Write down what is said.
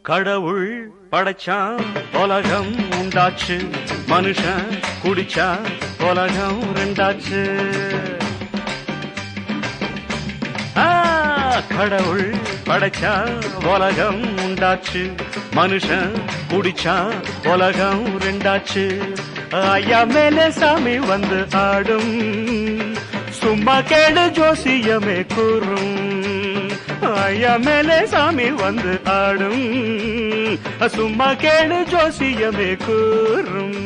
கடவுள் படைச்சான் உலகம் உண்டாச்சு, மனுஷன் குடிச்சா உலகம் ரெண்டாச்சு. கடவுள் படைச்சா உலகம் உண்டாச்சு, மனுஷன் குடிச்சா உலகம் ரெண்டாச்சு. ஐயா மேலே சாமி வந்து ஆடும், சும்மா கேடு ஜோசியமே கூறும். ஐயா மேலே சாமி வந்து ஆடும், சும்மா கேடு ஜோசியமே கூறும்.